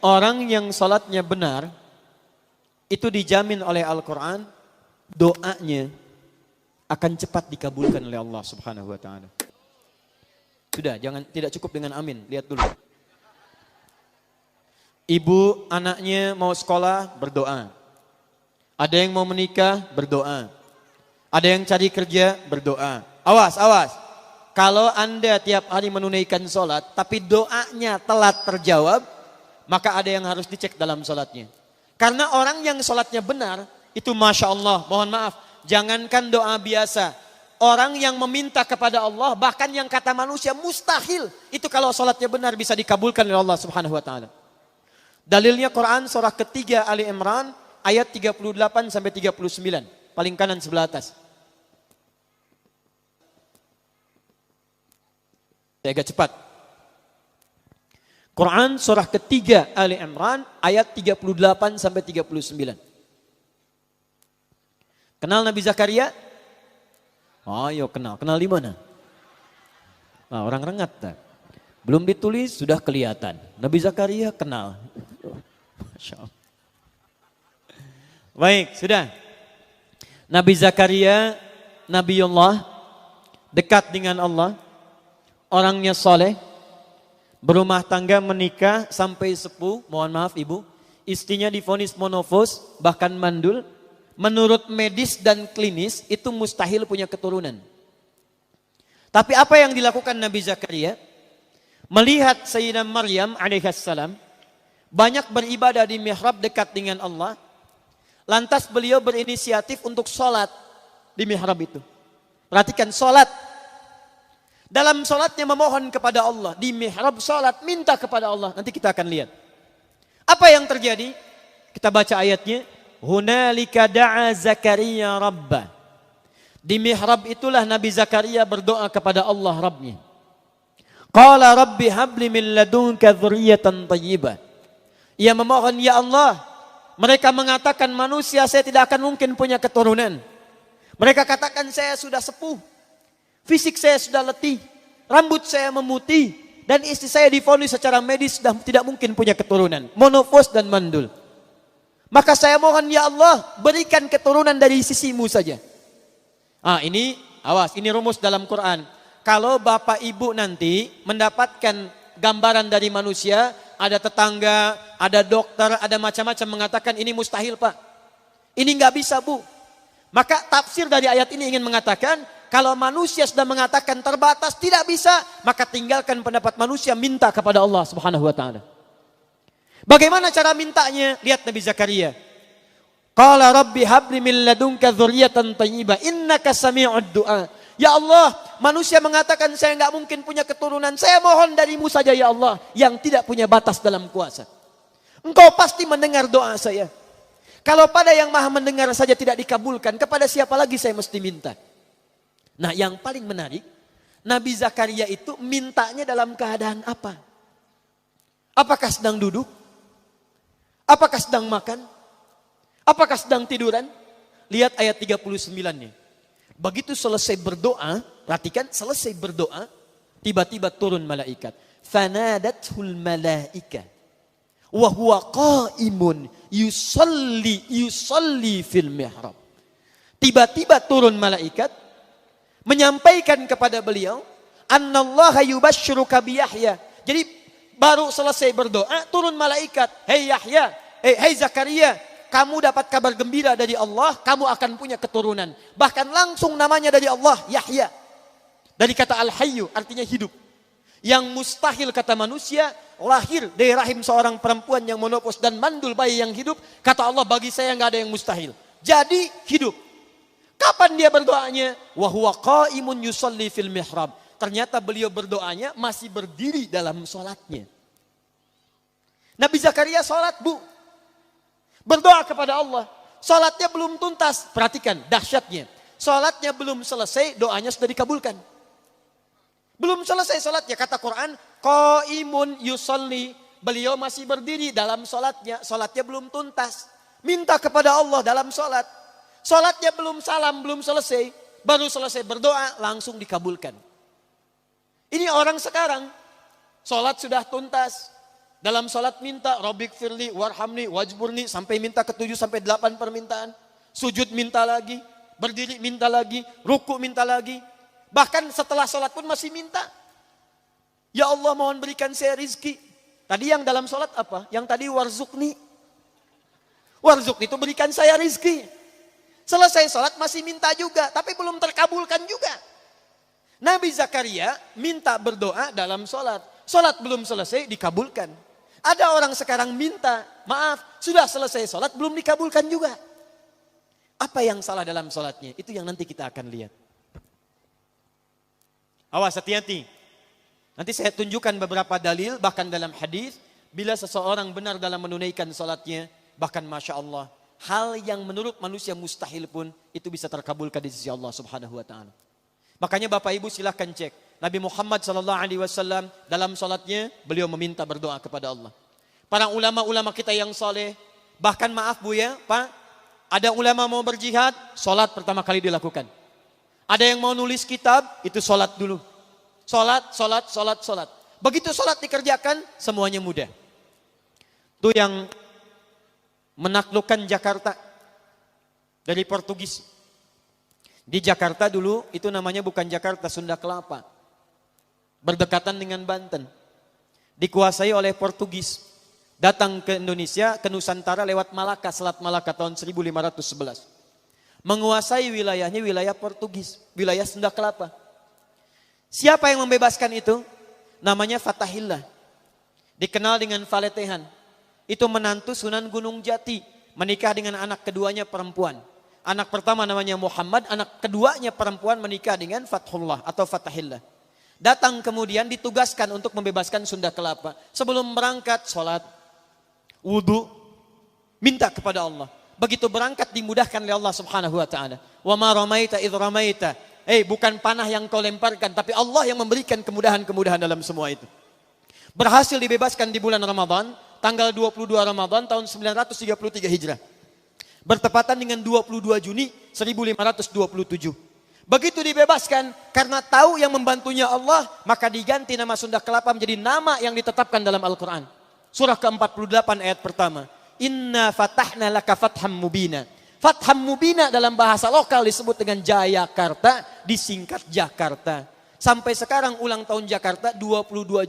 Orang yang salatnya benar, itu dijamin oleh Al-Quran, doanya akan cepat dikabulkan oleh Allah Subhanahu wa Ta'ala. Sudah, tidak cukup dengan amin, lihat dulu. Ibu anaknya mau sekolah, berdoa. Ada yang mau menikah, berdoa. Ada yang cari kerja, berdoa. Awas, awas. Kalau Anda tiap hari menunaikan sholat, tapi doanya telat terjawab, maka ada yang harus dicek dalam sholatnya. Karena orang yang sholatnya benar, itu Masya Allah, mohon maaf, jangankan doa biasa. Orang yang meminta kepada Allah, bahkan yang kata manusia mustahil, itu kalau sholatnya benar bisa dikabulkan oleh Allah Subhanahu wa Ta'ala. Dalilnya Quran surah ketiga Ali Imran ayat 38 sampai 39, paling kanan sebelah atas. Saya agak cepat. Quran surah ketiga Ali Imran ayat 38 sampai 39. Kenal Nabi Zakaria? Oh, yo kenal. Kenal di mana? Nah, orang rengat tak? Belum ditulis sudah kelihatan. Nabi Zakaria kenal. Masya Allah. Baik, sudah. Nabi Zakaria, Nabiullah, dekat dengan Allah, orangnya soleh, berumah tangga, menikah sampai sepuh, mohon maaf ibu, istrinya divonis monofos, bahkan mandul. Menurut medis dan klinis itu mustahil punya keturunan. Tapi apa yang dilakukan Nabi Zakaria? Melihat Sayyidah Maryam alaihissalam banyak beribadah di mihrab dekat dengan Allah. Lantas beliau berinisiatif untuk sholat di mihrab itu. Perhatikan, sholat. Dalam sholatnya memohon kepada Allah. Di mihrab sholat, minta kepada Allah. Nanti kita akan lihat. Apa yang terjadi? Kita baca ayatnya. Hunalika da'a Zakaria Rabbah. Di mihrab itulah Nabi Zakaria berdoa kepada Allah Rabbnya. Qala Rabbi habli min ladunka dzurriyyatan thayyibah. Ia memohon, ya Allah, mereka mengatakan manusia saya tidak akan mungkin punya keturunan. Mereka katakan saya sudah sepuh, fisik saya sudah letih, rambut saya memutih, dan istri saya divonis secara medis sudah tidak mungkin punya keturunan, monofos dan mandul. Maka saya mohon, ya Allah, berikan keturunan dari sisimu saja. Ini awas, ini rumus dalam Quran. Kalau bapak ibu nanti mendapatkan gambaran dari manusia, ada tetangga, ada dokter, ada macam-macam mengatakan ini mustahil pak, ini nggak bisa bu. Maka tafsir dari ayat ini ingin mengatakan, kalau manusia sudah mengatakan terbatas, tidak bisa, maka tinggalkan pendapat manusia, minta kepada Allah Subhanahu wa Ta'ala. Bagaimana cara mintanya? Lihat Nabi Zakaria. Qala Rabbi habli min ladunka dzurriyyatan thayyibah innaka sami'ud du'a. Ya Allah, manusia mengatakan saya enggak mungkin punya keturunan. Saya mohon darimu saja ya Allah, yang tidak punya batas dalam kuasa. Engkau pasti mendengar doa saya. Kalau pada yang maha mendengar saja tidak dikabulkan, kepada siapa lagi saya mesti minta? Nah, yang paling menarik, Nabi Zakaria itu mintanya dalam keadaan apa? Apakah sedang duduk? Apakah sedang makan? Apakah sedang tiduran? Lihat ayat 39-nya. Begitu selesai berdoa, perhatikan, selesai berdoa, tiba-tiba turun malaikat. Fanadathul malaika wa huwa qa'imun yusalli fil mihrab. Tiba-tiba turun malaikat menyampaikan kepada beliau, annallaha yubashshiruka bi Yahya. Jadi baru selesai berdoa, turun malaikat. Hei Yahya, hei Zakaria, kamu dapat kabar gembira dari Allah, kamu akan punya keturunan. Bahkan langsung namanya dari Allah, Yahya. Dari kata Al-Hayyu, artinya hidup. Yang mustahil kata manusia, lahir dari rahim seorang perempuan yang monopos dan mandul bayi yang hidup. Kata Allah, bagi saya nggak ada yang mustahil. Jadi hidup. Kapan dia berdoanya? Wa huwa qa'imun yusalli fil mihrab. Ternyata beliau berdoanya masih berdiri dalam sholatnya. Nabi Zakaria sholat bu. Berdoa kepada Allah. Sholatnya belum tuntas. Perhatikan dahsyatnya. Sholatnya belum selesai, doanya sudah dikabulkan. Belum selesai sholatnya. Kata Quran, qa'imun yusalli. Beliau masih berdiri dalam sholatnya. Sholatnya belum tuntas. Minta kepada Allah dalam sholat. Sholatnya belum salam, belum selesai. Baru selesai berdoa, langsung dikabulkan. Ini orang sekarang, sholat sudah tuntas, Dalam salat minta, Rabbik firli, warhamni, wajburni, sampai minta ke-7 sampai 8 permintaan. Sujud minta lagi, berdiri minta lagi, ruku minta lagi. Bahkan setelah salat pun masih minta. Ya Allah, mohon berikan saya rizki. Tadi yang dalam salat apa? Yang tadi warzukni. Warzukni itu berikan saya rizki. Selesai salat masih minta juga, tapi belum terkabulkan juga. Nabi Zakaria minta berdoa dalam salat. Salat belum selesai dikabulkan. Ada orang sekarang minta, maaf, sudah selesai salat belum dikabulkan juga. Apa yang salah dalam salatnya? Itu yang nanti kita akan lihat. Awas, hati-hati. Nanti saya tunjukkan beberapa dalil, bahkan dalam hadis, bila seseorang benar dalam menunaikan salatnya, bahkan Masya Allah, hal yang menurut manusia mustahil pun, itu bisa terkabulkan di sisi Allah Subhanahu Wa Taala. Makanya Bapak Ibu silahkan cek. Nabi Muhammad SAW dalam salatnya, beliau meminta berdoa kepada Allah. Para ulama-ulama kita yang saleh, bahkan maaf Bu ya, Pak, ada ulama mau berjihad, salat pertama kali dilakukan. Ada yang mau nulis kitab, itu salat dulu. Salat, salat, salat, salat. Begitu salat dikerjakan, semuanya mudah. Itu yang menaklukkan Jakarta dari Portugis. Di Jakarta dulu, itu namanya bukan Jakarta, Sunda Kelapa. Berdekatan dengan Banten. Dikuasai oleh Portugis. Datang ke Indonesia, ke Nusantara lewat Malaka, Selat Malaka tahun 1511. Menguasai wilayahnya wilayah Portugis, wilayah Sunda Kelapa. Siapa yang membebaskan itu? Namanya Fatahillah. Dikenal dengan Faletehan. Itu menantu Sunan Gunung Jati. Menikah dengan anak keduanya perempuan. Anak pertama namanya Muhammad, anak keduanya perempuan menikah dengan Fathullah atau Fatahillah. Datang kemudian ditugaskan untuk membebaskan Sunda Kelapa. Sebelum berangkat, sholat, wudu, minta kepada Allah. Begitu berangkat dimudahkan oleh Allah Subhanahu Wa Taala. Wa ma ramaita idh ramaita. Bukan panah yang kau lemparkan, tapi Allah yang memberikan kemudahan-kemudahan dalam semua itu. Berhasil dibebaskan di bulan Ramadan, tanggal 22 Ramadan tahun 933 Hijrah. Bertepatan dengan 22 Juni 1527. Begitu dibebaskan, karena tahu yang membantunya Allah, maka diganti nama Sunda Kelapa menjadi nama yang ditetapkan dalam Al-Quran. Surah ke-48 ayat pertama. Inna fatahna laka fatham mubina. Fatham mubina dalam bahasa lokal disebut dengan Jayakarta, disingkat Jakarta. Sampai sekarang ulang tahun Jakarta 22